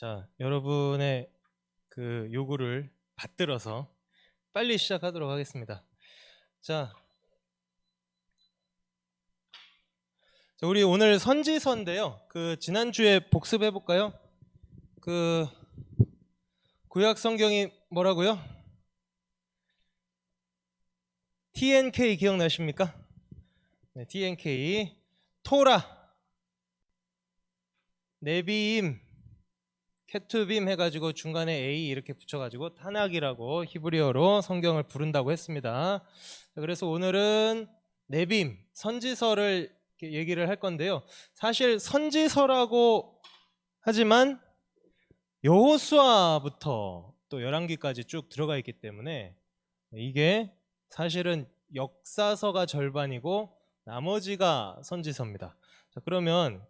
자, 여러분의 그 요구를 받들어서 빨리 시작하도록 하겠습니다. 자, 우리 오늘 선지서인데요. 지난주에 복습해 볼까요? 구약 성경이 뭐라고요? TNK 기억나십니까? 네, TNK, 토라, 네비임, 케투빔 해가지고 중간에 A 이렇게 붙여가지고 타낙이라고 히브리어로 성경을 부른다고 했습니다. 그래서 오늘은 네빔, 선지서를 얘기를 할 건데요. 사실 선지서라고 하지만 여호수아부터 또 열왕기까지 쭉 들어가 있기 때문에 이게 사실은 역사서가 절반이고 나머지가 선지서입니다. 자, 그러면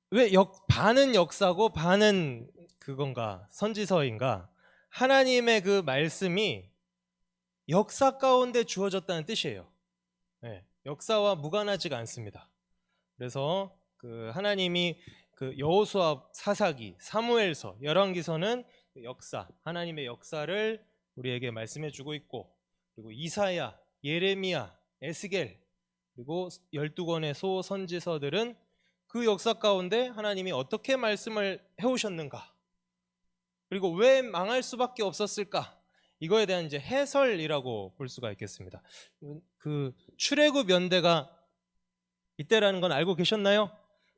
왜 반은 역사고 반은 그건가? 선지서인가? 하나님의 그 말씀이 역사 가운데 주어졌다는 뜻이에요. 네, 역사와 무관하지가 않습니다. 그래서 하나님이 여호수아, 사사기, 사무엘서, 열왕기서는 역사, 하나님의 역사를 우리에게 말씀해 주고 있고, 그리고 이사야, 예레미야, 에스겔, 그리고 12권의 소선지서들은 그 역사 가운데 하나님이 어떻게 말씀을 해오셨는가, 그리고 왜 망할 수밖에 없었을까, 이거에 대한 이제 해설이라고 볼 수가 있겠습니다. 출애굽 연대가 이때라는 건 알고 계셨나요?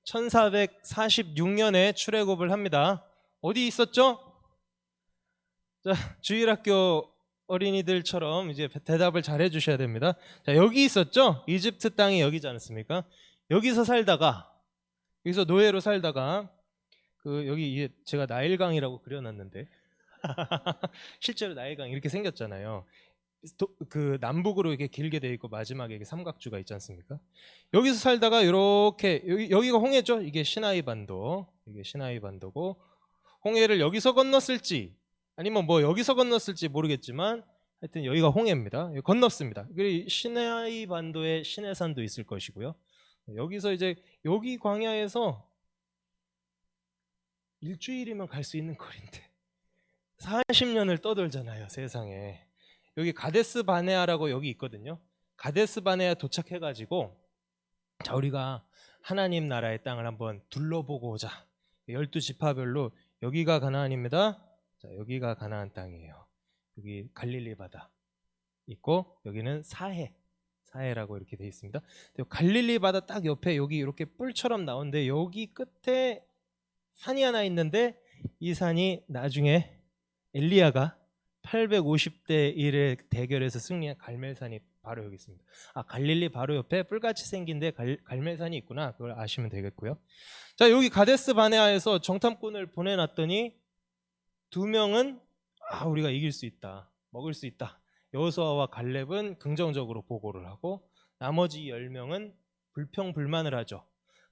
1446년에 출애굽을 합니다. 어디 있었죠? 자, 주일학교 어린이들처럼 이제 대답을 잘 해주셔야 됩니다. 자, 여기 있었죠? 이집트 땅이 여기지 않습니까? 여기서 살다가, 여기서 노예로 살다가, 여기 제가 나일강이라고 그려놨는데 실제로 나일강 이렇게 생겼잖아요. 남북으로 이렇게 길게 돼 있고 마지막에 이게 삼각주가 있지 않습니까? 여기서 살다가 이렇게 여기가 홍해죠. 이게 시나이 반도, 이게 시나이 반도고, 홍해를 여기서 건넜을지 아니면 뭐 여기서 건넜을지 모르겠지만 하여튼 여기가 홍해입니다. 건넜습니다. 그리고 시나이 반도에 시내산도 있을 것이고요. 여기서 이제 여기 광야에서 일주일이면 갈 수 있는 거리인데 40년을 떠돌잖아요, 세상에. 여기 가데스 바네아라고 여기 있거든요. 가데스 바네아 도착해가지고, 자, 우리가 하나님 나라의 땅을 한번 둘러보고 오자. 12지파별로 여기가 가나안입니다. 자, 여기가 가나안 땅이에요. 여기 갈릴리 바다 있고, 여기는 사해라고 이렇게 돼 있습니다. 갈릴리 바다 딱 옆에 여기 이렇게 뿔처럼 나오는데, 여기 끝에 산이 하나 있는데, 이 산이 나중에 엘리야가 850대 1의 대결에서 승리한 갈멜산이 바로 여기 있습니다. 아, 갈릴리 바로 옆에 뿔같이 생긴 데 갈멜산이 있구나. 그걸 아시면 되겠고요. 자, 여기 가데스 바네아에서 정탐꾼을 보내놨더니 두 명은 우리가 이길 수 있다, 먹을 수 있다. 여호수아와 갈렙은 긍정적으로 보고를 하고, 나머지 10명은 불평불만을 하죠.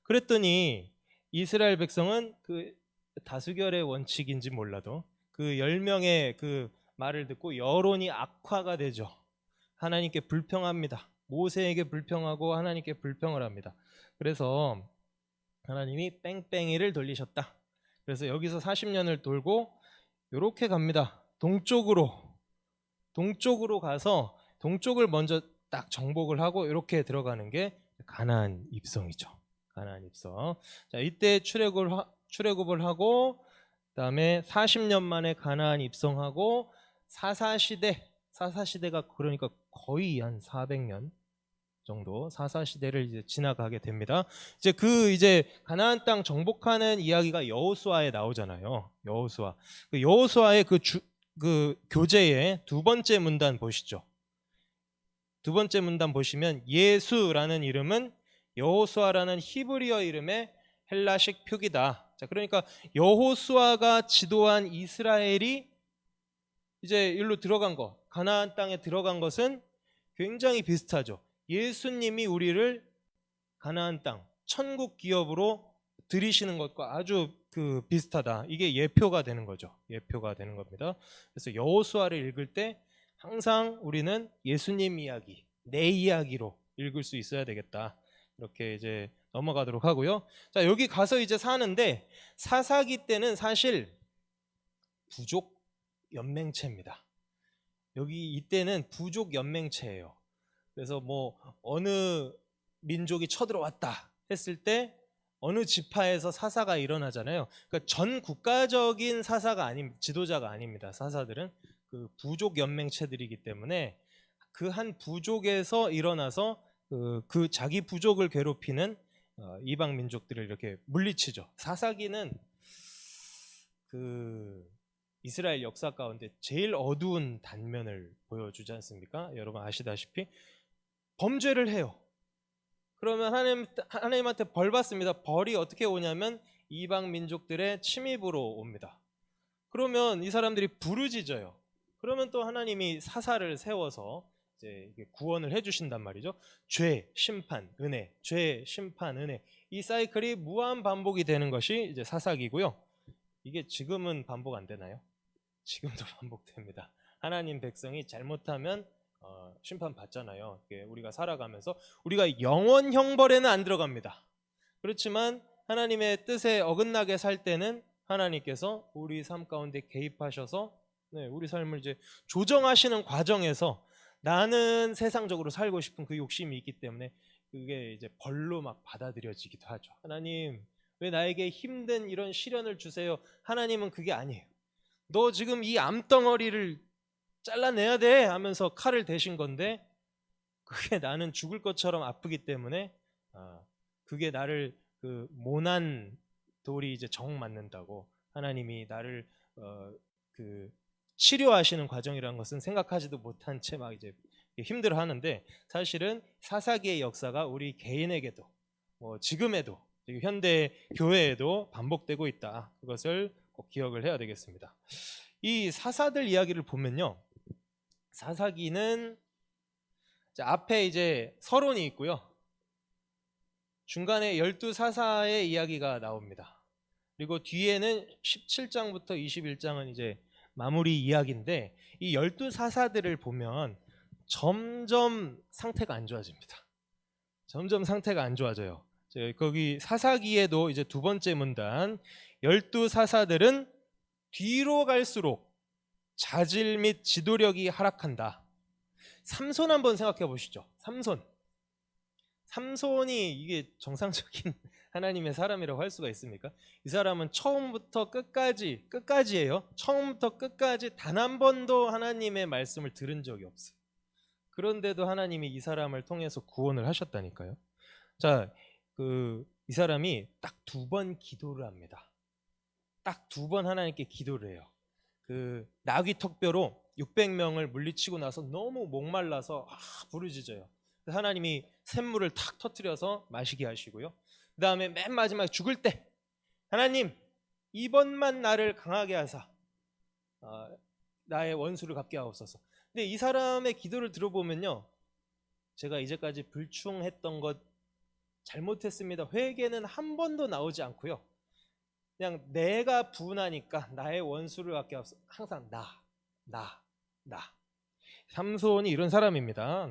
그랬더니 이스라엘 백성은 다수결의 원칙인지 몰라도 10명의 말을 듣고 여론이 악화가 되죠. 하나님께 불평합니다. 모세에게 불평하고 하나님께 불평을 합니다. 그래서 하나님이 뺑뺑이를 돌리셨다. 그래서 여기서 40년을 돌고 이렇게 갑니다. 동쪽으로 가서 동쪽을 먼저 딱 정복을 하고 이렇게 들어가는 게 가나안 입성이죠. 가나안 입성. 자, 이때 출애굽을 하고, 그다음에 40년 만에 가나안 입성하고, 사사시대가 그러니까 거의 한 400년 정도 사사시대를 이제 지나가게 됩니다. 이제 가나안 땅 정복하는 이야기가 여호수아에 나오잖아요. 여호수아의 교재의 두 번째 문단 보시죠. 두 번째 문단 보시면 예수라는 이름은 여호수아라는 히브리어 이름의 헬라식 표기다. 자, 그러니까 여호수아가 지도한 이스라엘이 이제 일로 들어간 거, 가나안 땅에 들어간 것은 굉장히 비슷하죠. 예수님이 우리를 가나안 땅, 천국 기업으로 들이시는 것과 아주 비슷하다. 이게 예표가 되는 거죠. 예표가 되는 겁니다. 그래서 여호수아를 읽을 때 항상 우리는 예수님 이야기, 내 이야기로 읽을 수 있어야 되겠다. 이렇게 이제 넘어가도록 하고요. 자, 여기 가서 이제 사는데 사사기 때는 사실 부족 연맹체입니다. 여기 이때는 부족 연맹체예요. 그래서 뭐 어느 민족이 쳐들어왔다 했을 때 어느 지파에서 사사가 일어나잖아요. 그러니까 전 국가적인 사사가 지도자가 아닙니다. 사사들은 그 부족 연맹체들이기 때문에 그 한 부족에서 일어나서 그 자기 부족을 괴롭히는 이방 민족들을 이렇게 물리치죠. 사사기는 그 이스라엘 역사 가운데 제일 어두운 단면을 보여주지 않습니까? 여러분 아시다시피 범죄를 해요. 그러면 하나님한테 벌 받습니다. 벌이 어떻게 오냐면 이방 민족들의 침입으로 옵니다. 그러면 이 사람들이 부르짖어요. 그러면 또 하나님이 사사를 세워서 이제 구원을 해주신단 말이죠. 죄, 심판, 은혜, 죄, 심판, 은혜, 이 사이클이 무한 반복이 되는 것이 이제 사사기고요. 이게 지금은 반복 안 되나요? 지금도 반복됩니다. 하나님 백성이 잘못하면 심판 받잖아요. 우리가 살아가면서 우리가 영원 형벌에는 안 들어갑니다. 그렇지만 하나님의 뜻에 어긋나게 살 때는 하나님께서 우리 삶 가운데 개입하셔서 우리 삶을 이제 조정하시는 과정에서 나는 세상적으로 살고 싶은 그 욕심이 있기 때문에 그게 이제 벌로 막 받아들여지기도 하죠. 하나님, 왜 나에게 힘든 이런 시련을 주세요? 하나님은 그게 아니에요. 너 지금 이 암덩어리를 잘라내야 돼 하면서 칼을 대신 건데 그게 나는 죽을 것처럼 아프기 때문에 그게 나를 그 모난 돌이 이제 정 맞는다고 하나님이 나를 그 치료하시는 과정이라는 것은 생각하지도 못한 채 막 이제 힘들어하는데 사실은 사사기의 역사가 우리 개인에게도 뭐 지금에도 현대 교회에도 반복되고 있다. 그것을 꼭 기억을 해야 되겠습니다. 이 사사들 이야기를 보면요, 사사기는 앞에 이제 서론이 있고요, 중간에 12사사의 이야기가 나옵니다. 그리고 뒤에는 17장부터 21장은 이제 마무리 이야기인데 이 12사사들을 보면 점점 상태가 안 좋아집니다. 점점 상태가 안 좋아져요. 거기 사사기에도 이제 두 번째 문단 12사사들은 뒤로 갈수록 자질 및 지도력이 하락한다. 삼손 한번 생각해 보시죠. 삼손이 이게 정상적인 하나님의 사람이라고 할 수가 있습니까? 이 사람은 처음부터 끝까지예요. 처음부터 끝까지 단 한 번도 하나님의 말씀을 들은 적이 없어요. 그런데도 하나님이 이 사람을 통해서 구원을 하셨다니까요. 자, 이 사람이 딱 2번 기도를 합니다. 딱 2번 하나님께 기도를 해요. 나귀 턱뼈로 600명을 물리치고 나서 너무 목말라서 부르짖어요. 하나님이 샘물을 탁 터뜨려서 마시게 하시고요. 그 다음에 맨 마지막에 죽을 때 하나님, 이번만 나를 강하게 하사 나의 원수를 갚게 하옵소서. 근데 이 사람의 기도를 들어보면요, 제가 이제까지 불충했던 것 잘못했습니다, 회개는 한 번도 나오지 않고요, 그냥 내가 분하니까 나의 원수를 갚게 하옵소서. 항상 나. 삼손이 이런 사람입니다.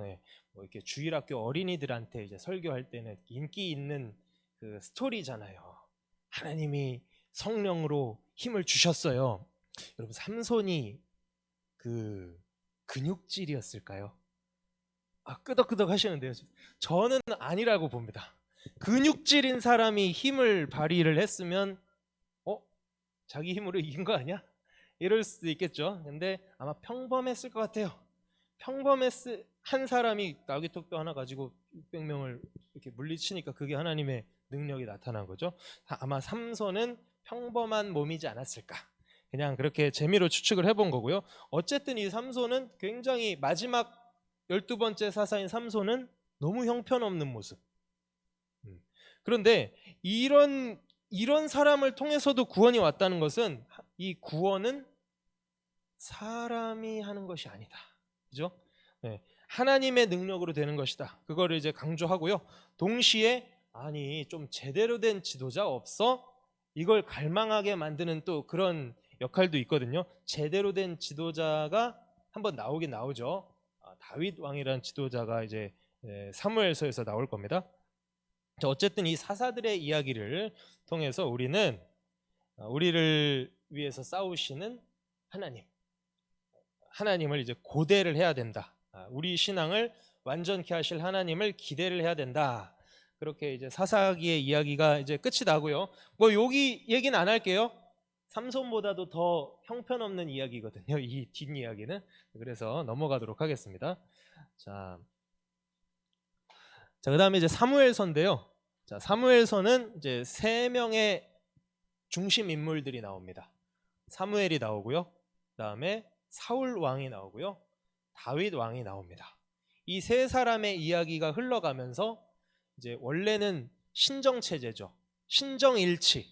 뭐 이렇게 주일학교 어린이들한테 이제 설교할 때는 인기 있는 그 스토리잖아요. 하나님이 성령으로 힘을 주셨어요. 여러분, 삼손이 근육질이었을까요? 끄덕끄덕 하시는데요. 저는 아니라고 봅니다. 근육질인 사람이 힘을 발휘를 했으면 자기 힘으로 이긴 거 아니야? 이럴 수도 있겠죠. 근데 아마 평범했을 것 같아요. 한 사람이 나귀 턱뼈 하나 가지고 600명을 이렇게 물리치니까 그게 하나님의 능력이 나타난 거죠. 아마 삼손은 평범한 몸이지 않았을까, 그냥 그렇게 재미로 추측을 해본 거고요. 어쨌든 이 삼손은 굉장히 마지막 12번째 사사인 삼손은 너무 형편없는 모습. 그런데 이런 사람을 통해서도 구원이 왔다는 것은, 이 구원은 사람이 하는 것이 아니다. 그죠? 하나님의 능력으로 되는 것이다. 그거를 이제 강조하고요. 동시에 아니 좀 제대로 된 지도자 없어? 이걸 갈망하게 만드는 또 그런 역할도 있거든요. 제대로 된 지도자가 한번 나오긴 나오죠. 다윗 왕이라는 지도자가 이제 사무엘서에서 나올 겁니다. 자, 어쨌든 이 사사들의 이야기를 통해서 우리는 우리를 위해서 싸우시는 하나님을 이제 고대를 해야 된다. 우리 신앙을 완전케 하실 하나님을 기대를 해야 된다. 그렇게 이제 사사기의 이야기가 이제 끝이 나고요. 뭐 여기 얘기는 안 할게요. 삼손보다도 더 형편없는 이야기거든요. 이 뒷이야기는. 그래서 넘어가도록 하겠습니다. 자, 그다음에 이제 사무엘서인데요. 자, 사무엘서는 이제 세 명의 중심 인물들이 나옵니다. 사무엘이 나오고요. 그다음에 사울 왕이 나오고요. 다윗 왕이 나옵니다. 이 세 사람의 이야기가 흘러가면서 이제 원래는 신정 체제죠. 신정일치.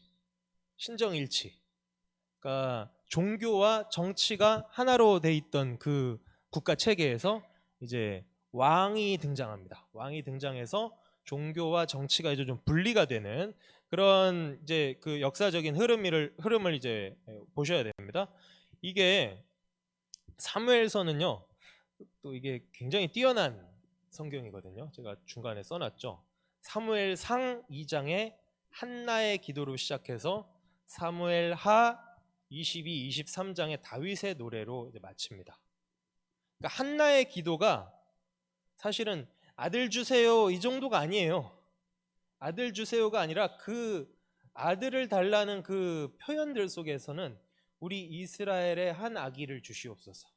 그러니까 종교와 정치가 하나로 돼 있던 그 국가 체계에서 이제 왕이 등장합니다. 왕이 등장해서 종교와 정치가 이제 좀 분리가 되는 그런 이제 그 역사적인 흐름을 이제 보셔야 됩니다. 이게 사무엘서는요, 또 이게 굉장히 뛰어난 성경이거든요. 제가 중간에 써놨죠. 사무엘상 2장에 한나의 기도로 시작해서 사무엘하 22, 23장의 다윗의 노래로 이제 마칩니다. 그러니까 한나의 기도가 사실은 아들 주세요 이 정도가 아니에요. 아들 주세요가 아니라 그 아들을 달라는 그 표현들 속에서는 우리 이스라엘의 한 아기를 주시옵소서,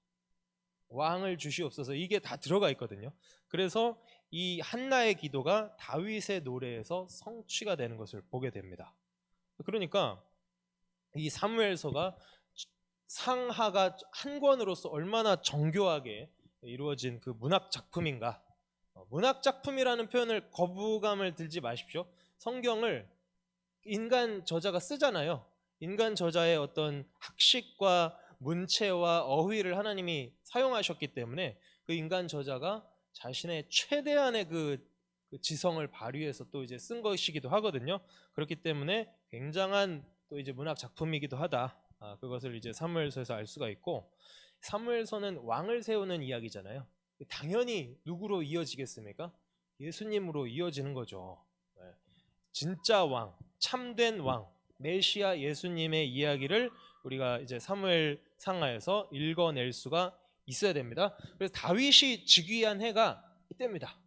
왕을 주시옵소서, 이게 다 들어가 있거든요. 그래서 이 한나의 기도가 다윗의 노래에서 성취가 되는 것을 보게 됩니다. 그러니까 이 사무엘서가 상하가 한 권으로서 얼마나 정교하게 이루어진 그 문학 작품인가. 문학 작품이라는 표현을 거부감을 들지 마십시오. 성경을 인간 저자가 쓰잖아요. 인간 저자의 어떤 학식과 문체와 어휘를 하나님이 사용하셨기 때문에 그 인간 저자가 자신의 최대한의 그 지성을 발휘해서 또 이제 쓴 것이기도 하거든요. 그렇기 때문에 굉장한 또 이제 문학 작품이기도 하다. 그것을 이제 사무엘서에서 알 수가 있고, 사무엘서는 왕을 세우는 이야기잖아요. 당연히 누구로 이어지겠습니까? 예수님으로 이어지는 거죠. 진짜 왕, 참된 왕, 메시아 예수님의 이야기를 우리가 이제 사무엘 상하에서 읽어낼 수가 있어야 됩니다. 그래서 다윗이 즉위한 해가 이때입니다.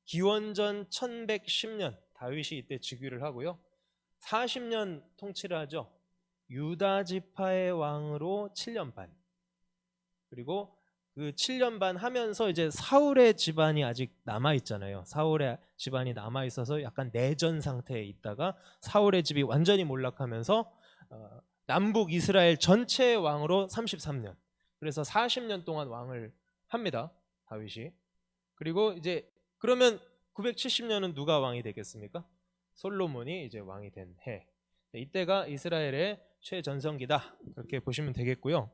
기원전 1110년 다윗이 이때 즉위를 하고요. 40년 통치를 하죠. 유다 지파의 왕으로 7년 반. 그리고 그 7년 반 하면서 이제 사울의 집안이 아직 남아 있잖아요. 사울의 집안이 남아 있어서 약간 내전 상태에 있다가 사울의 집이 완전히 몰락하면서 남북 이스라엘 전체의 왕으로 33년. 그래서 40년 동안 왕을 합니다. 다윗이. 그리고 이제 그러면 970년은 누가 왕이 되겠습니까? 솔로몬이 이제 왕이 된 해. 이때가 이스라엘의 최전성기다. 그렇게 보시면 되겠고요.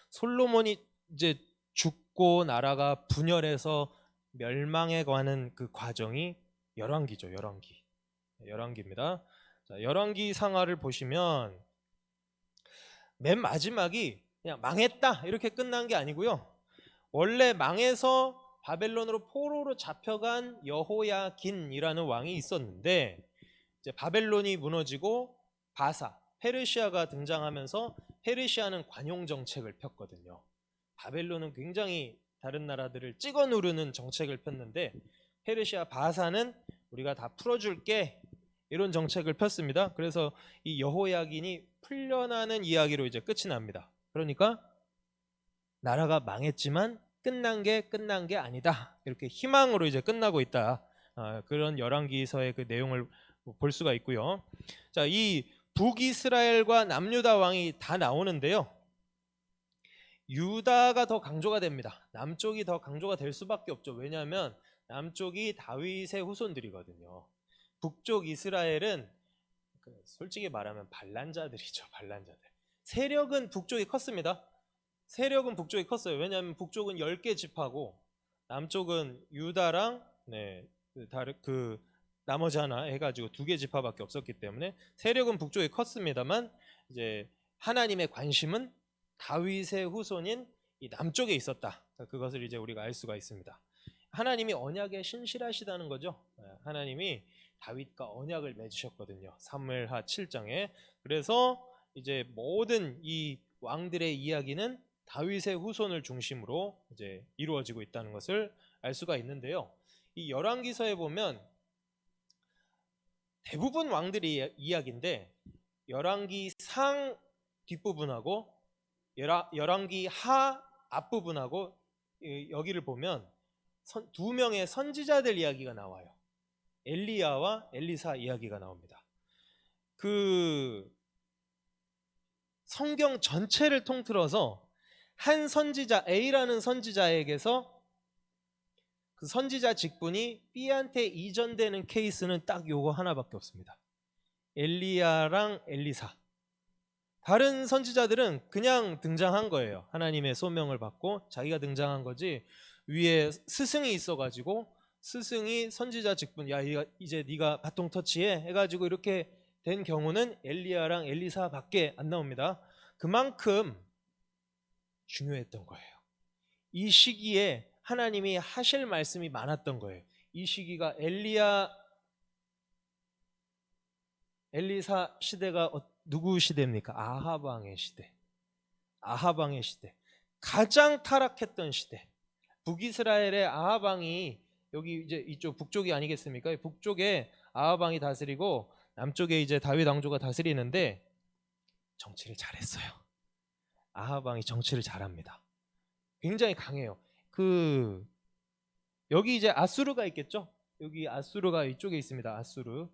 솔로몬이 이제 죽고 나라가 분열해서 멸망해 가는 그 과정이 열왕기죠. 열왕기입니다. 자, 열왕기 상하를 보시면 맨 마지막이 그냥 망했다 이렇게 끝난 게 아니고요. 원래 망해서 바벨론으로 포로로 잡혀간 여호야긴이라는 왕이 있었는데 이제 바벨론이 무너지고 페르시아가 등장하면서 페르시아는 관용 정책을 폈거든요. 바벨론은 굉장히 다른 나라들을 찍어 누르는 정책을 폈는데 페르시아 바사는 우리가 다 풀어줄게 이런 정책을 폈습니다. 그래서 이 여호야긴이 풀려나는 이야기로 이제 끝이 납니다. 그러니까 나라가 망했지만 끝난 게 아니다. 이렇게 희망으로 이제 끝나고 있다. 그런 열왕기서의 그 내용을 볼 수가 있고요. 자, 이 북이스라엘과 남유다 왕이 다 나오는데요. 유다가 더 강조가 됩니다. 남쪽이 더 강조가 될 수밖에 없죠. 왜냐하면 남쪽이 다윗의 후손들이거든요. 북쪽 이스라엘은 솔직히 말하면 반란자들이죠. 반란자들. 세력은 북쪽이 컸습니다. 왜냐하면 북쪽은 10개 지파고 남쪽은 유다랑 나머지 하나 해가지고 2개 지파밖에 없었기 때문에 세력은 북쪽이 컸습니다만 이제 하나님의 관심은 다윗의 후손인 이 남쪽에 있었다. 그것을 이제 우리가 알 수가 있습니다. 하나님이 언약에 신실하시다는 거죠. 하나님이 다윗과 언약을 맺으셨거든요. 사무엘하 7장에. 그래서 이제 모든 이 왕들의 이야기는 다윗의 후손을 중심으로 이제 이루어지고 있다는 것을 알 수가 있는데요. 이 열왕기서에 보면 대부분 왕들의 이야기인데 열왕기 상 뒷부분하고 열왕기 하 앞부분하고 여기를 보면 두 명의 선지자들 이야기가 나와요. 엘리야와 엘리사 이야기가 나옵니다. 그 성경 전체를 통틀어서 한 선지자 A라는 선지자에게서 그 선지자 직분이 B한테 이전되는 케이스는 딱 요거 하나밖에 없습니다. 엘리야랑 엘리사. 다른 선지자들은 그냥 등장한 거예요. 하나님의 소명을 받고 자기가 등장한 거지, 위에 스승이 있어가지고 스승이 선지자 직분, 야 이제 네가 바통 터치해 해가지고 이렇게 된 경우는 엘리야랑 엘리사밖에 안 나옵니다. 그만큼 중요했던 거예요. 이 시기에 하나님이 하실 말씀이 많았던 거예요. 이 시기가 엘리야 엘리사 시대가 누구 시대입니까? 아합 왕의 시대. 아합 왕의 시대. 가장 타락했던 시대. 북이스라엘의 아합 왕이 여기 이제 이쪽 북쪽이 아니겠습니까? 북쪽에 아합 왕이 다스리고 남쪽에 이제 다윗 왕조가 다스리는데 정치를 잘했어요. 아합 왕이 정치를 잘합니다. 굉장히 강해요. 여기 이제 아수르가 있겠죠? 여기 아수르가 이쪽에 있습니다. 아수르.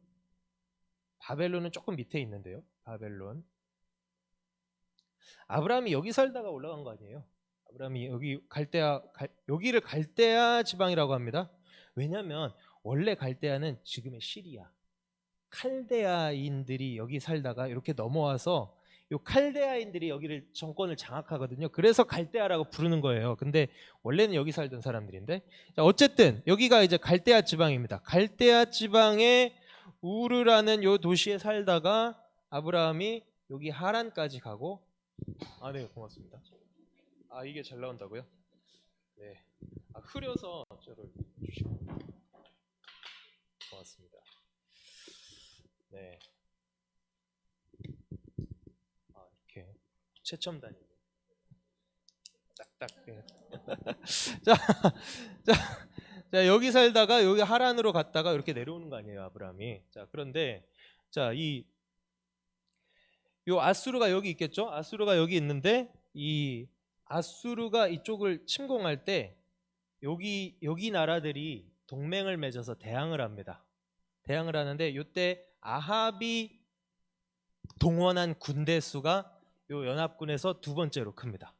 바벨론은 조금 밑에 있는데요. 바벨론. 아브라함이 여기 살다가 올라간 거 아니에요? 아브라함이 여기를 갈대아 지방이라고 합니다. 왜냐하면 원래 갈대아는 지금의 시리아, 칼데아인들이 여기 살다가 이렇게 넘어와서 요 칼데아인들이 여기를 정권을 장악하거든요. 그래서 갈대아라고 부르는 거예요. 근데 원래는 여기 살던 사람들인데, 자, 어쨌든 여기가 이제 갈대아 지방입니다. 갈대아 지방의 우르라는 요 도시에 살다가 아브라함이 여기 하란까지 가고, 네, 고맙습니다. 이게 잘 나온다고요? 네. 흐려서 저를 주시고 고맙습니다. 네. 이렇게 최첨단이 딱딱. 네. 자, 여기 살다가 여기 하란으로 갔다가 이렇게 내려오는 거 아니에요, 아브라함이. 자, 그런데 자, 요 아수르가 여기 있겠죠? 아수르가 여기 있는데 이 아수르가 이쪽을 침공할 때 여기 나라들이 동맹을 맺어서 대항을 합니다. 대항을 하는데 이때 아합이 동원한 군대 수가 요 연합군에서 두 번째로 큽니다.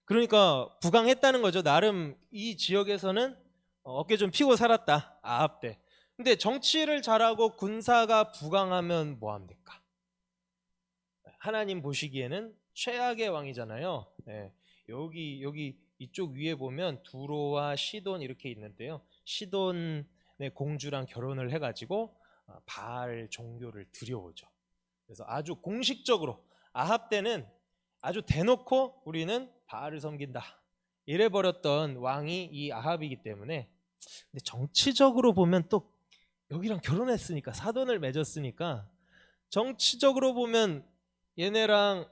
그러니까 부강했다는 거죠. 나름 이 지역에서는 어깨 좀 피고 살았다, 아합 때. 근데 정치를 잘하고 군사가 부강하면 뭐합니까? 하나님 보시기에는 최악의 왕이잖아요. 네. 여기 이쪽 위에 보면 두로와 시돈 이렇게 있는데요. 시돈의 공주랑 결혼을 해가지고 바알 종교를 들여오죠. 그래서 아주 공식적으로 아합 때는 아주 대놓고 우리는 바알을 섬긴다 이래버렸던 왕이 이 아합이기 때문에, 근데 정치적으로 보면 또 여기랑 결혼했으니까, 사돈을 맺었으니까 정치적으로 보면 얘네랑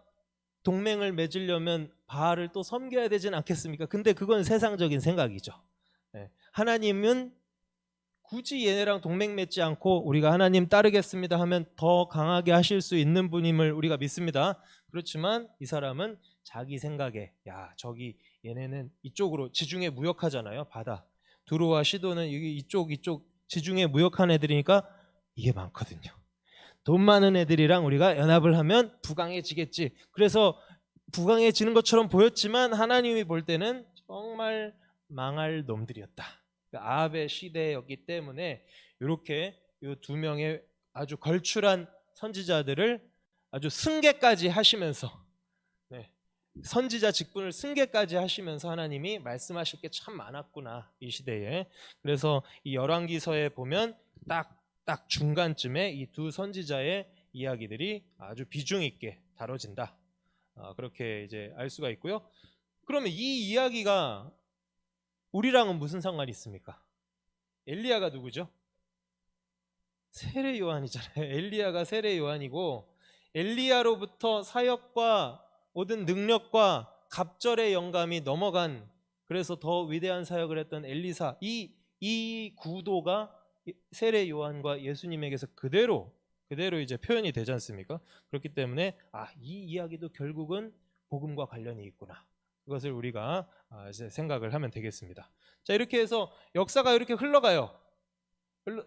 동맹을 맺으려면 바알을 또 섬겨야 되진 않겠습니까? 근데 그건 세상적인 생각이죠. 네. 하나님은 굳이 얘네랑 동맹 맺지 않고 우리가 하나님 따르겠습니다 하면 더 강하게 하실 수 있는 분임을 우리가 믿습니다. 그렇지만 이 사람은 자기 생각에, 야 저기 얘네는 이쪽으로 지중해 무역하잖아요. 바다. 두로와 시도는 이쪽 지중해 무역한 애들이니까 이게 많거든요. 돈 많은 애들이랑 우리가 연합을 하면 부강해지겠지. 그래서 부강해지는 것처럼 보였지만 하나님이 볼 때는 정말 망할 놈들이었다. 아합의 시대였기 때문에 이렇게 이 두 명의 아주 걸출한 선지자들을 아주 승계까지 하시면서, 선지자 직분을 승계까지 하시면서 하나님이 말씀하실 게 참 많았구나, 이 시대에. 그래서 이 열왕기서에 보면 딱 중간쯤에 이 두 선지자의 이야기들이 아주 비중 있게 다뤄진다. 그렇게 이제 알 수가 있고요. 그러면 이 이야기가 우리랑은 무슨 상관이 있습니까? 엘리야가 누구죠? 세례 요한이잖아요. 엘리야가 세례 요한이고, 엘리야로부터 사역과 모든 능력과 갑절의 영감이 넘어간, 그래서 더 위대한 사역을 했던 엘리사, 이 구도가 세례 요한과 예수님에게서 그대로 이제 표현이 되지 않습니까? 그렇기 때문에 이 이야기도 결국은 복음과 관련이 있구나, 그것을 우리가 이제 생각을 하면 되겠습니다. 자, 이렇게 해서 역사가 이렇게 흘러가요.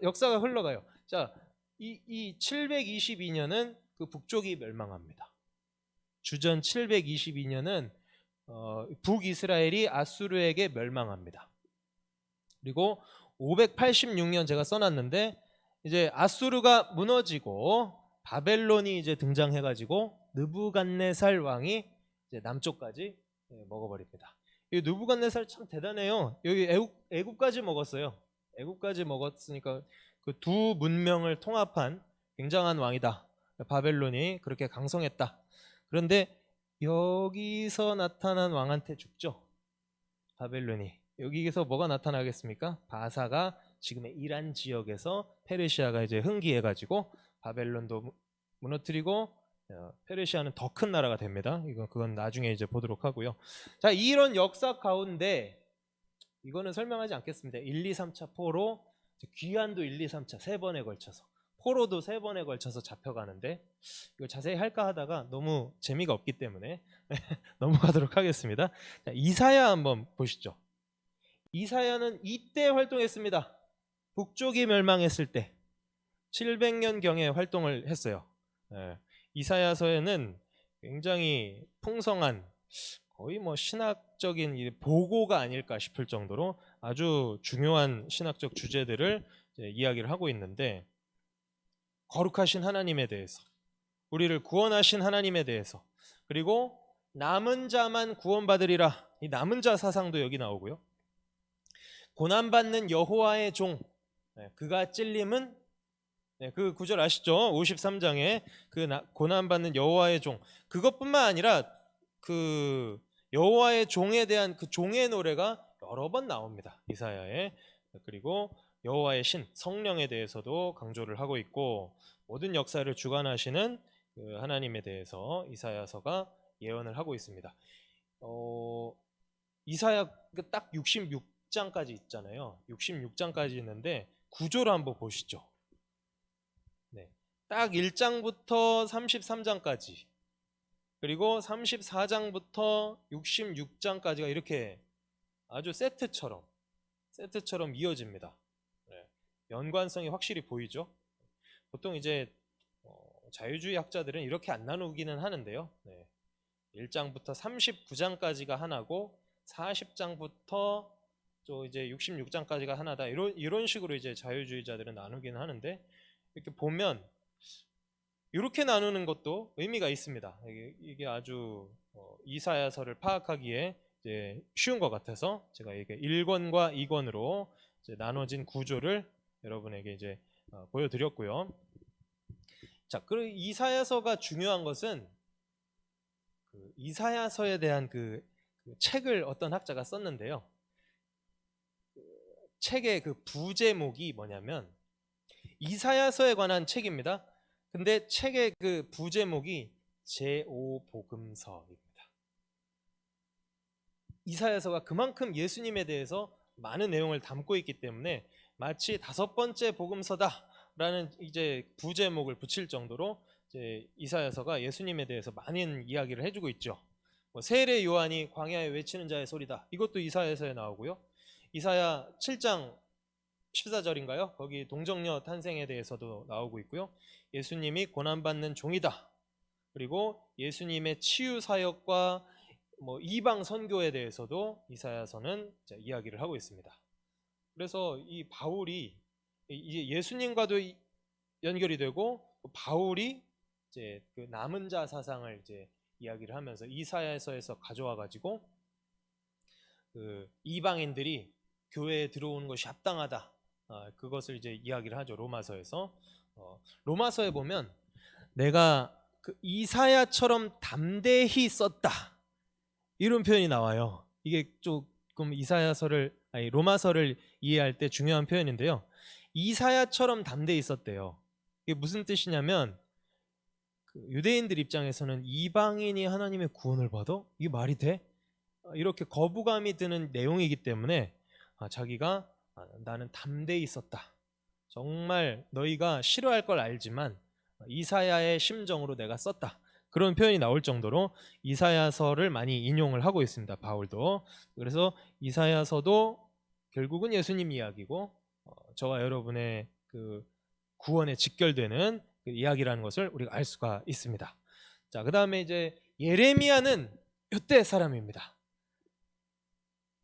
역사가 흘러가요. 자, 이 722년은 그 북쪽이 멸망합니다. 주전 722년은 북이스라엘이 아수르에게 멸망합니다. 그리고 586년 제가 써놨는데, 이제 아수르가 무너지고 바벨론이 이제 등장해가지고 느부갓네살 왕이 이제 남쪽까지 먹어버립니다. 이 느부갓네살 참 대단해요. 여기 애굽까지 먹었어요. 애굽까지 먹었으니까 그 두 문명을 통합한 굉장한 왕이다. 바벨론이 그렇게 강성했다. 그런데 여기서 나타난 왕한테 죽죠. 바벨론이. 여기에서 뭐가 나타나겠습니까? 바사가 지금의 이란 지역에서 페르시아가 이제 흥기해가지고 바벨론도 무너뜨리고 페르시아는 더 큰 나라가 됩니다. 그건 나중에 이제 보도록 하고요. 자, 이런 역사 가운데 이거는 설명하지 않겠습니다. 1, 2, 3차 포로, 귀환도 1, 2, 3차 3번에 걸쳐서, 포로도 3번에 걸쳐서 잡혀가는데, 이걸 자세히 할까 하다가 너무 재미가 없기 때문에 넘어가도록 하겠습니다. 자, 이사야 한번 보시죠. 이사야는 이때 활동했습니다. 북쪽이 멸망했을 때 700년경에 활동을 했어요. 이사야서에는 굉장히 풍성한, 거의 뭐 신학적인 보고가 아닐까 싶을 정도로 아주 중요한 신학적 주제들을 이야기를 하고 있는데, 거룩하신 하나님에 대해서, 우리를 구원하신 하나님에 대해서, 그리고 남은 자만 구원받으리라, 이 남은 자 사상도 여기 나오고요. 고난받는 여호와의 종, 그가 찔림은, 그 구절 아시죠? 53장에 그 고난받는 여호와의 종, 그것뿐만 아니라 그 여호와의 종에 대한 그 종의 노래가 여러 번 나옵니다, 이사야에. 그리고 여호와의 신, 성령에 대해서도 강조를 하고 있고, 모든 역사를 주관하시는 그 하나님에 대해서 이사야서가 예언을 하고 있습니다. 이사야 딱 66장까지 있잖아요. 66장까지 있는데 구조를 한번 보시죠. 딱 1장부터 33장까지, 그리고 34장부터 66장까지가 이렇게 아주 세트처럼 이어집니다. 연관성이 확실히 보이죠. 보통 이제 자유주의 학자들은 이렇게 안 나누기는 하는데요. 1장부터 39장까지가 하나고 40장부터 또 이제 66장까지가 하나다, 이런 식으로 이제 자유주의자들은 나누기는 하는데, 이렇게 보면 이렇게 나누는 것도 의미가 있습니다. 이게 아주 이사야서를 파악하기에 이제 쉬운 것 같아서 제가 이게 1권과 2권으로 이제 나눠진 구조를 여러분에게 이제 보여드렸고요. 자, 그리고 이사야서가 중요한 것은 그 이사야서에 대한 그 책을 어떤 학자가 썼는데요. 그 책의 그 부제목이 뭐냐면 이사야서에 관한 책입니다. 근데 책의 그 부제목이 제5복음서입니다. 이사야서가 그만큼 예수님에 대해서 많은 내용을 담고 있기 때문에 마치 5번째 복음서다라는 이제 부제목을 붙일 정도로 이제 이사야서가 예수님에 대해서 많은 이야기를 해주고 있죠. 세례 요한이 광야에 외치는 자의 소리다, 이것도 이사야서에 나오고요. 이사야 7장 14절인가요? 거기 동정녀 탄생에 대해서도 나오고 있고요. 예수님이 고난받는 종이다. 그리고 예수님의 치유 사역과 이방 선교에 대해서도 이사야서는 이야기를 하고 있습니다. 그래서 이 바울이 이제 예수님과도 연결이 되고, 바울이 이제 그 남은 자 사상을 이제 이야기를 하면서 이사야서에서 가져와 가지고 그 이방인들이 교회에 들어오는 것이 합당하다, 그것을 이제 이야기를 하죠. 로마서에서. 로마서에 보면 내가 그 이사야처럼 담대히 썼다, 이런 표현이 나와요. 이게 조금 이사야서를 아니, 로마서를 이해할 때 중요한 표현인데요. 이사야처럼 담대히 있었대요. 이게 무슨 뜻이냐면 그 유대인들 입장에서는 이방인이 하나님의 구원을 받아? 이게 말이 돼? 이렇게 거부감이 드는 내용이기 때문에 자기가 나는 담대히 있었다. 정말 너희가 싫어할 걸 알지만 이사야의 심정으로 내가 썼다. 그런 표현이 나올 정도로 이사야서를 많이 인용을 하고 있습니다. 바울도. 그래서 이사야서도 결국은 예수님 이야기고 저와 여러분의 그 구원에 직결되는 그 이야기라는 것을 우리가 알 수가 있습니다. 자, 그다음에 이제 예레미야는 요때 사람입니다.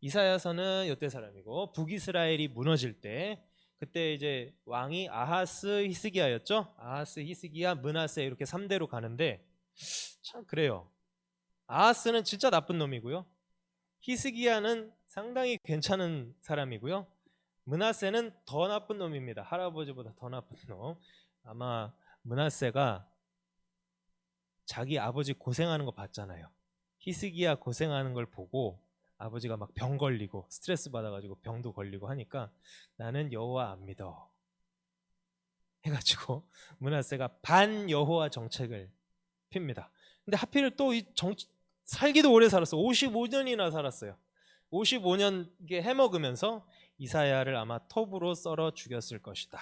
이사야서는 요때 사람이고 북이스라엘이 무너질 때 그때 이제 왕이 아하스 히스기야였죠. 아하스 히스기야 므낫세 이렇게 3대로 가는데 참 그래요. 아하스는 진짜 나쁜 놈이고요. 히스기야는 상당히 괜찮은 사람이고요. 므낫세는 더 나쁜 놈입니다. 할아버지보다 더 나쁜 놈. 아마 므낫세가 자기 아버지 고생하는 거 봤잖아요. 히스기야 고생하는 걸 보고 아버지가 막 병 걸리고 스트레스 받아가지고 병도 걸리고 하니까 나는 여호와 안 믿어 해가지고 므낫세가 반 여호와 정책을 핍니다. 근데 하필 또 살기도 오래 살았어. 55년이나 살았어요. 55년 해먹으면서 이사야를 아마 톱으로 썰어 죽였을 것이다.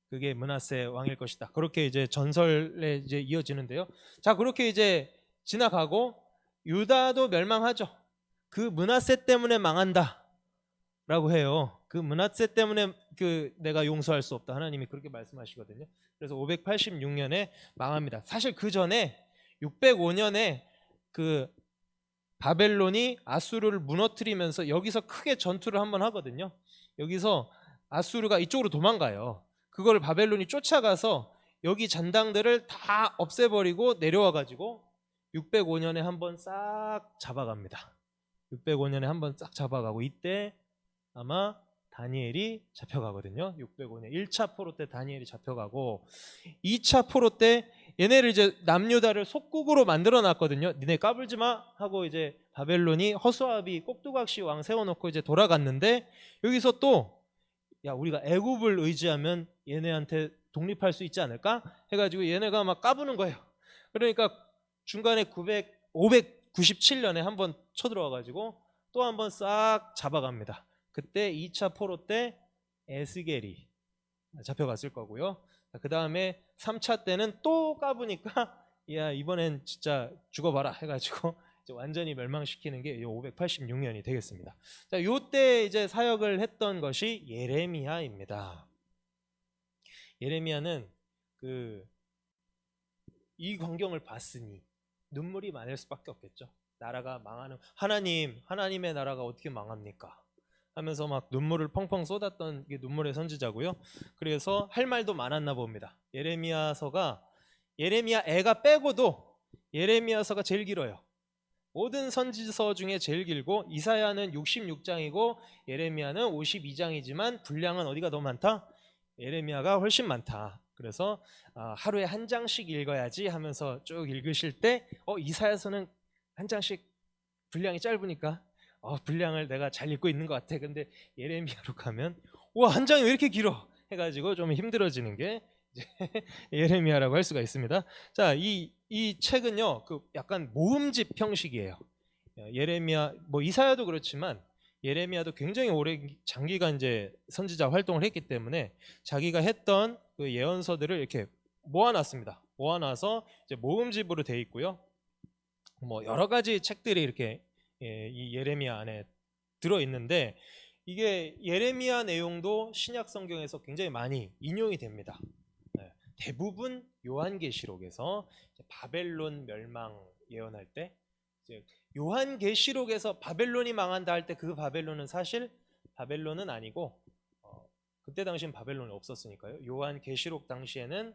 그게 므낫세 왕일 것이다. 그렇게 이제 전설에 이제 이어지는데요. 자, 그렇게 이제 지나가고 유다도 멸망하죠. 그 므낫세 때문에 망한다라고 해요. 그 므낫세 때문에 그 내가 용서할 수 없다. 하나님이 그렇게 말씀하시거든요. 그래서 586년에 망합니다. 사실 그 전에 605년에 그 바벨론이 아수르를 무너뜨리면서 여기서 크게 전투를 한번 하거든요. 여기서 아수르가 이쪽으로 도망가요. 그걸 바벨론이 쫓아가서 여기 잔당들을 다 없애버리고 내려와가지고 605년에 한번 싹 잡아갑니다. 605년에 한번 싹 잡아가고 이때 아마 다니엘이 잡혀가거든요. 605년 1차 포로 때 다니엘이 잡혀가고 2차 포로 때 얘네를 이제 남유다를 속국으로 만들어 놨거든요. 니네 까불지 마 하고 이제 바벨론이 허수아비 꼭두각시 왕 세워놓고 이제 돌아갔는데 여기서 또 야, 우리가 애굽을 의지하면 얘네한테 독립할 수 있지 않을까 해가지고 얘네가 막 까부는 거예요. 그러니까 중간에 597년에 한번 쳐들어와가지고 또 한번 싹 잡아갑니다. 그때 2차 포로 때 에스겔이 잡혀갔을 거고요. 그 다음에 3차 때는 또 까부니까 야, 이번엔 진짜 죽어봐라 해가지고 이제 완전히 멸망시키는 게 586년이 되겠습니다. 자, 요때 이제 사역을 했던 것이 예레미야입니다. 예레미야는 이 광경을 봤으니 눈물이 많을 수밖에 없겠죠. 나라가 망하는 하나님의 나라가 어떻게 망합니까? 하면서 막 눈물을 펑펑 쏟았던 게 눈물의 선지자고요. 그래서 할 말도 많았나 봅니다. 예레미야서가 예레미야 애가 빼고도 예레미야서가 제일 길어요. 모든 선지서 중에 제일 길고 이사야는 66장이고 예레미야는 52장이지만 분량은 어디가 더 많다? 예레미야가 훨씬 많다. 그래서 하루에 한 장씩 읽어야지 하면서 쭉 읽으실 때 이사야서는 한 장씩 분량이 짧으니까 분량을 내가 잘 읽고 있는 것 같아. 근데 예레미야로 가면 와, 한 장이 왜 이렇게 길어? 해가지고 좀 힘들어지는 게 이제 예레미야라고 할 수가 있습니다. 자, 이 책은요, 그 약간 모음집 형식이에요. 예레미야, 뭐 이사야도 그렇지만 예레미야도 굉장히 오래 장기간 이제 선지자 활동을 했기 때문에 자기가 했던 그 예언서들을 이렇게 모아놨습니다. 모아놔서 이제 모음집으로 돼 있고요. 뭐 여러 가지 책들이 이렇게 이 예레미야 안에 들어 있는데 이게 예레미야 내용도 신약 성경에서 굉장히 많이 인용이 됩니다. 대부분 요한계시록에서 바벨론 멸망 예언할 때 요한계시록에서 바벨론이 망한다 할 때 그 바벨론은 사실 바벨론은 아니고 그때 당시엔 바벨론이 없었으니까요. 요한계시록 당시에는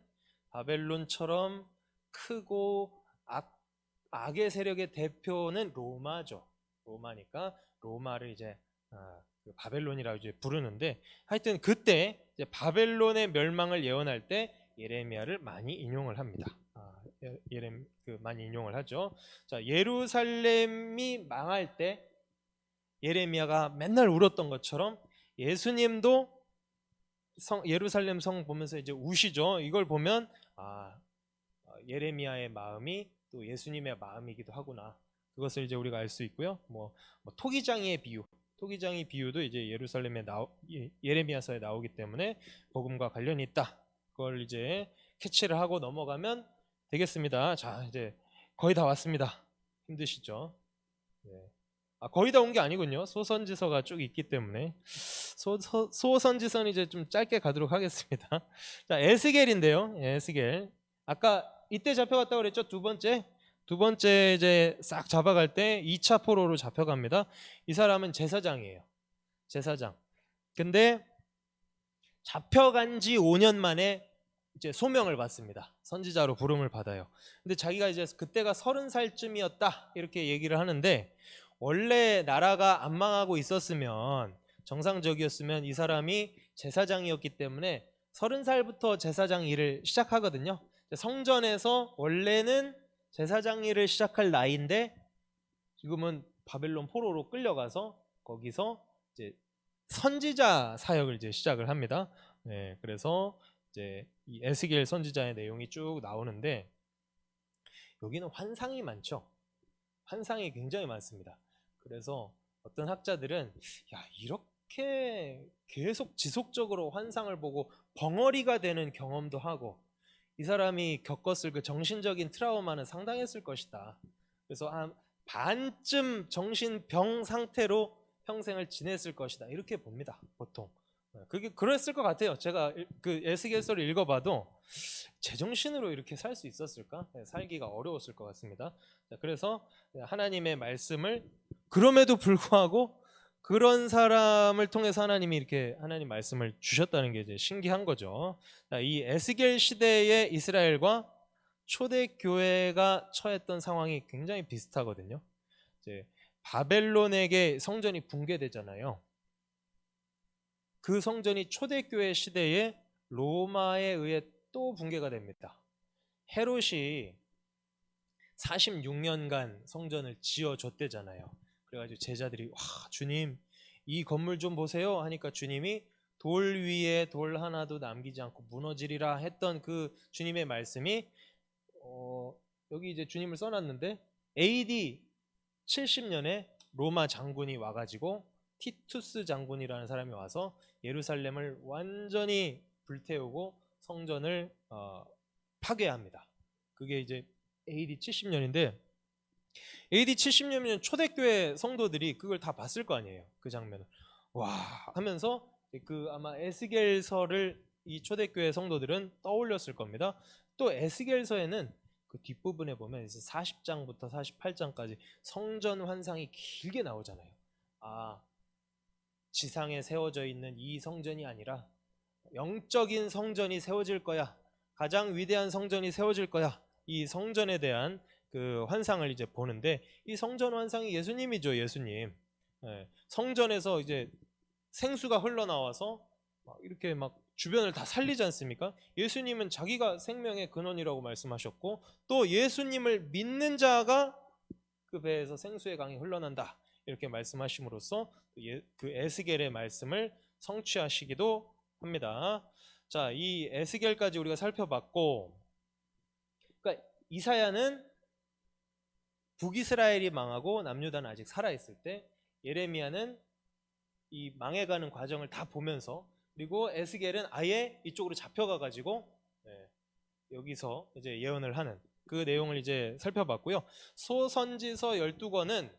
바벨론처럼 크고 악의 세력의 대표는 로마죠. 로마니까 로마를 이제 바벨론이라고 이제 부르는데 하여튼 그때 이제 바벨론의 멸망을 예언할 때 예레미야를 많이 인용을 합니다. 많이 인용을 하죠. 자, 예루살렘이 망할 때 예레미야가 맨날 울었던 것처럼 예수님도 예루살렘 성 보면서 이제 우시죠. 이걸 보면 예레미야의 마음이 또 예수님의 마음이기도 하구나. 그것을 이제 우리가 알 수 있고요. 토기장이의 비유, 토기장이 비유도 이제 예레미야서에 나오기 때문에 복음과 관련이 있다. 그걸 이제 캐치를 하고 넘어가면 되겠습니다. 자, 이제 거의 다 왔습니다. 힘드시죠? 네. 거의 다 온 게 아니군요. 소선지서가 쭉 있기 때문에 소선지서는 이제 좀 짧게 가도록 하겠습니다. 자, 에스겔인데요. 에스겔. 아까 이때 잡혀갔다고 그랬죠? 두 번째 이제 싹 잡아갈 때 2차 포로로 잡혀갑니다. 이 사람은 제사장이에요. 제사장. 근데 잡혀간 지 5년 만에 이제 소명을 받습니다. 선지자로 부름을 받아요. 근데 자기가 이제 그때가 30살쯤이었다 이렇게 얘기를 하는데, 원래 나라가 안 망하고 있었으면, 정상적이었으면 이 사람이 제사장이었기 때문에 30살부터 제사장 일을 시작하거든요. 성전에서 원래는 제사장 일을 시작할 나이인데 지금은 바벨론 포로로 끌려가서 거기서 이제 선지자 사역을 이제 시작을 합니다. 네, 그래서 이제 이 에스겔 선지자의 내용이 쭉 나오는데, 여기는 환상이 많죠. 환상이 굉장히 많습니다. 그래서 어떤 학자들은 이렇게 계속 지속적으로 환상을 보고 벙어리가 되는 경험도 하고, 이 사람이 겪었을 그 정신적인 트라우마는 상당했을 것이다. 그래서 한 반쯤 정신병 상태로 평생을 지냈을 것이다. 이렇게 봅니다. 보통. 그게 그랬을 것 같아요. 제가 그 에스겔서를 읽어봐도 제정신으로 이렇게 살 수 있었을까? 살기가 어려웠을 것 같습니다. 그래서 하나님의 말씀을, 그럼에도 불구하고 그런 사람을 통해서 하나님이 이렇게 하나님 말씀을 주셨다는 게 이제 신기한 거죠. 이 에스겔 시대의 이스라엘과 초대교회가 처했던 상황이 굉장히 비슷하거든요. 이제 바벨론에게 성전이 붕괴되잖아요. 그 성전이 초대교회 시대에 로마에 의해 또 붕괴가 됩니다. 헤롯이 46년간 성전을 지어줬대잖아요. 그래가지고 제자들이 와, 주님 이 건물 좀 보세요 하니까 주님이 돌 위에 돌 하나도 남기지 않고 무너지리라 했던 그 주님의 말씀이 여기 이제 주님을 써놨는데 AD 70년에 로마 장군이 와가지고 티투스 장군이라는 사람이 와서 예루살렘을 완전히 불태우고 성전을 파괴합니다. 그게 이제 AD 70년인데 AD 70년이면 초대교회 성도들이 그걸 다 봤을 거 아니에요. 그 장면을 와 하면서 그 아마 에스겔서를 이 초대교회 성도들은 떠올렸을 겁니다. 또 에스겔서에는 그 뒷부분에 보면 이제 40장부터 48장까지 성전 환상이 길게 나오잖아요. 지상에 세워져 있는 이 성전이 아니라 영적인 성전이 세워질 거야. 가장 위대한 성전이 세워질 거야. 이 성전에 대한 그 환상을 이제 보는데, 이 성전 환상이 예수님이죠. 예수님. 성전에서 이제 생수가 흘러나와서 이렇게 막 주변을 다 살리지 않습니까? 예수님은 자기가 생명의 근원이라고 말씀하셨고, 또 예수님을 믿는 자가 그 배에서 생수의 강이 흘러난다 이렇게 말씀하심으로써 그 에스겔의 말씀을 성취하시기도 합니다. 자, 이 에스겔까지 우리가 살펴봤고, 그러니까 이사야는 북이스라엘이 망하고 남유다는 아직 살아있을 때, 예레미야는 이 망해가는 과정을 다 보면서, 그리고 에스겔은 아예 이쪽으로 잡혀가가지고 여기서 이제 예언을 하는 그 내용을 이제 살펴봤고요. 소선지서 12권은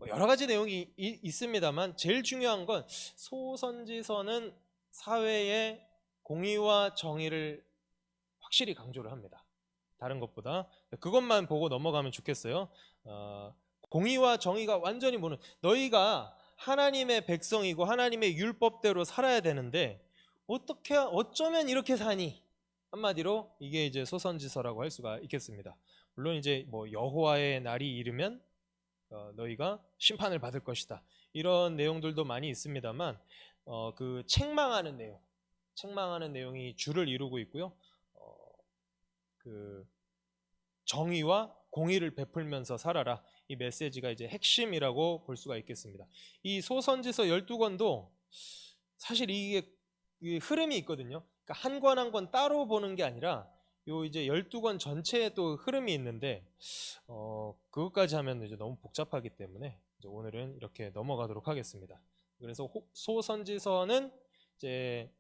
여러 가지 내용이 있습니다만 제일 중요한 건 소선지서는 사회의 공의와 정의를 확실히 강조를 합니다. 다른 것보다. 그것만 보고 넘어가면 좋겠어요. 공의와 정의가 완전히 너희가 하나님의 백성이고 하나님의 율법대로 살아야 되는데 어쩌면 이렇게 사니? 한마디로 이게 이제 소선지서라고 할 수가 있겠습니다. 물론 이제 여호와의 날이 이르면 너희가 심판을 받을 것이다, 이런 내용들도 많이 있습니다만 그 책망하는 내용이 주를 이루고 있고요. 그 정의와 공의를 베풀면서 살아라. 이 메시지가 이제 핵심이라고 볼 수가 있겠습니다. 이 소선지서 12권도 사실 이게 흐름이 있거든요. 그러니까 한 권 한 권 따로 보는 게 아니라 요 이제 12권 전체에 또 흐름이 있는데 그것까지 하면 이제 너무 복잡하기 때문에 이제 오늘은 이렇게 넘어가도록 하겠습니다. 그래서 소선지서는 이제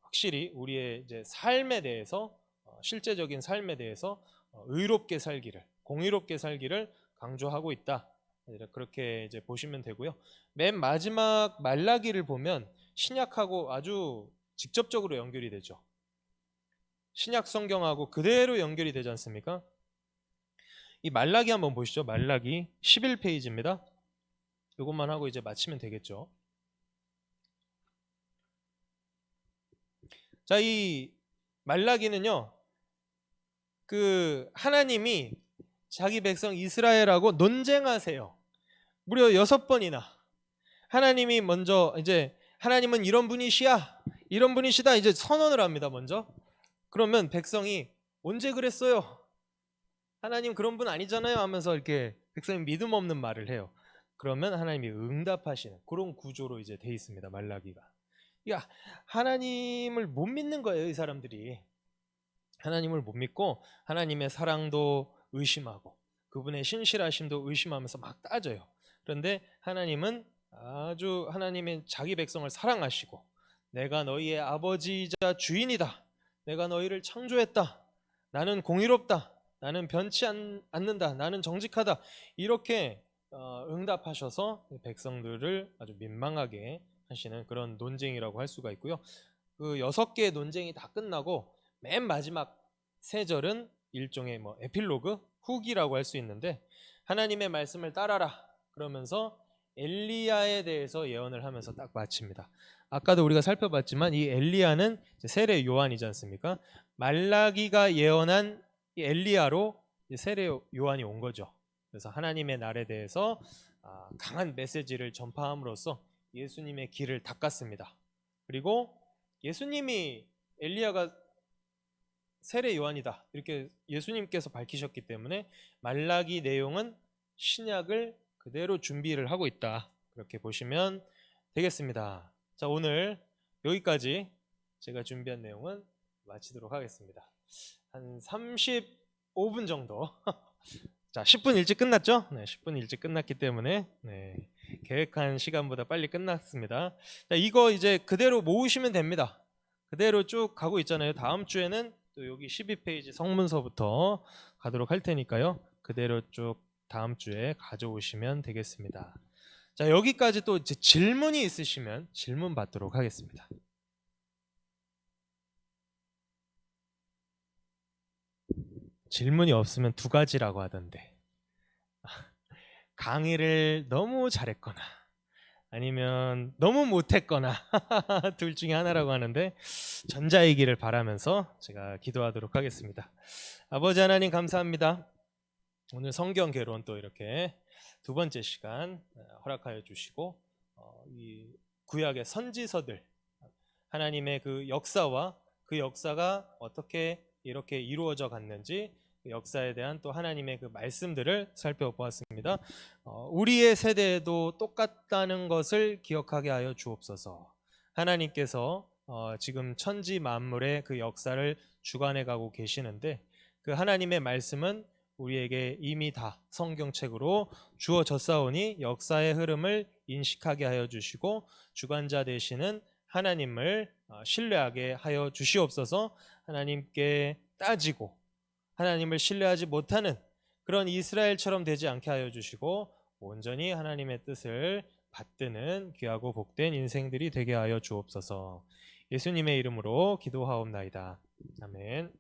확실히 우리의 이제 삶에 대해서 실제적인 삶에 대해서 의롭게 살기를, 공의롭게 살기를 강조하고 있다. 그렇게 이제 보시면 되고요. 맨 마지막 말라기를 보면 신약하고 아주 직접적으로 연결이 되죠. 신약 성경하고 그대로 연결이 되지 않습니까? 이 말라기 한번 보시죠. 말라기 11페이지입니다. 이것만 하고 이제 마치면 되겠죠. 자, 이 말라기는요, 하나님이 자기 백성 이스라엘하고 논쟁하세요. 무려 6번이나. 하나님이 먼저 이제 하나님은 이런 분이시야, 이런 분이시다 이제 선언을 합니다. 먼저. 그러면 백성이 언제 그랬어요? 하나님 그런 분 아니잖아요 하면서 이렇게 백성이 믿음 없는 말을 해요. 그러면 하나님이 응답하시는 그런 구조로 이제 돼 있습니다. 말라기가. 그러니까 하나님을 못 믿는 거예요, 이 사람들이. 하나님을 못 믿고 하나님의 사랑도 의심하고 그분의 신실하심도 의심하면서 막 따져요. 그런데 하나님은 아주 하나님의 자기 백성을 사랑하시고 내가 너희의 아버지이자 주인이다. 내가 너희를 창조했다. 나는 공의롭다. 나는 변치 않는다. 나는 정직하다. 이렇게 응답하셔서 백성들을 아주 민망하게 하시는 그런 논쟁이라고 할 수가 있고요. 그 6개의 논쟁이 다 끝나고 맨 마지막 3절은 일종의 에필로그, 후기라고 할 수 있는데 하나님의 말씀을 따라라 그러면서 엘리야에 대해서 예언을 하면서 딱 마칩니다. 아까도 우리가 살펴봤지만 이 엘리야는 세례 요한이지 않습니까? 말라기가 예언한 이 엘리야로 세례 요한이 온 거죠. 그래서 하나님의 날에 대해서 강한 메시지를 전파함으로써 예수님의 길을 닦았습니다. 그리고 예수님이 엘리야가 세례 요한이다 이렇게 예수님께서 밝히셨기 때문에 말라기 내용은 신약을 그대로 준비를 하고 있다. 그렇게 보시면 되겠습니다. 자, 오늘 여기까지 제가 준비한 내용은 마치도록 하겠습니다. 한 35분 정도. 자, 10분 일찍 끝났죠? 네, 10분 일찍 끝났기 때문에 계획한 시간보다 빨리 끝났습니다. 자, 이거 이제 그대로 모으시면 됩니다. 그대로 쭉 가고 있잖아요. 다음 주에는 또 여기 12페이지 성문서부터 가도록 할 테니까요. 그대로 쭉 다음 주에 가져오시면 되겠습니다. 자, 여기까지 또 이제 질문이 있으시면 질문 받도록 하겠습니다. 질문이 없으면 2가지라고 하던데 강의를 너무 잘했거나 아니면 너무 못했거나 둘 중에 하나라고 하는데 전자이기를 바라면서 제가 기도하도록 하겠습니다. 아버지 하나님 감사합니다. 오늘 성경 개론 또 이렇게 2번째 시간 허락하여 주시고 이 구약의 선지서들 하나님의 그 역사와 그 역사가 어떻게 이렇게 이루어져 갔는지 그 역사에 대한 또 하나님의 그 말씀들을 살펴보았습니다. 우리의 세대에도 똑같다는 것을 기억하게 하여 주옵소서. 하나님께서 지금 천지 만물의 그 역사를 주관해 가고 계시는데 그 하나님의 말씀은 우리에게 이미 다 성경책으로 주어졌사오니 역사의 흐름을 인식하게 하여 주시고 주관자 되시는 하나님을 신뢰하게 하여 주시옵소서. 하나님께 따지고 하나님을 신뢰하지 못하는 그런 이스라엘처럼 되지 않게 하여 주시고 온전히 하나님의 뜻을 받드는 귀하고 복된 인생들이 되게 하여 주옵소서. 예수님의 이름으로 기도하옵나이다. 아멘.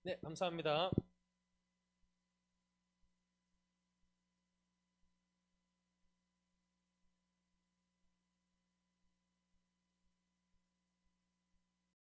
네, 감사합니다.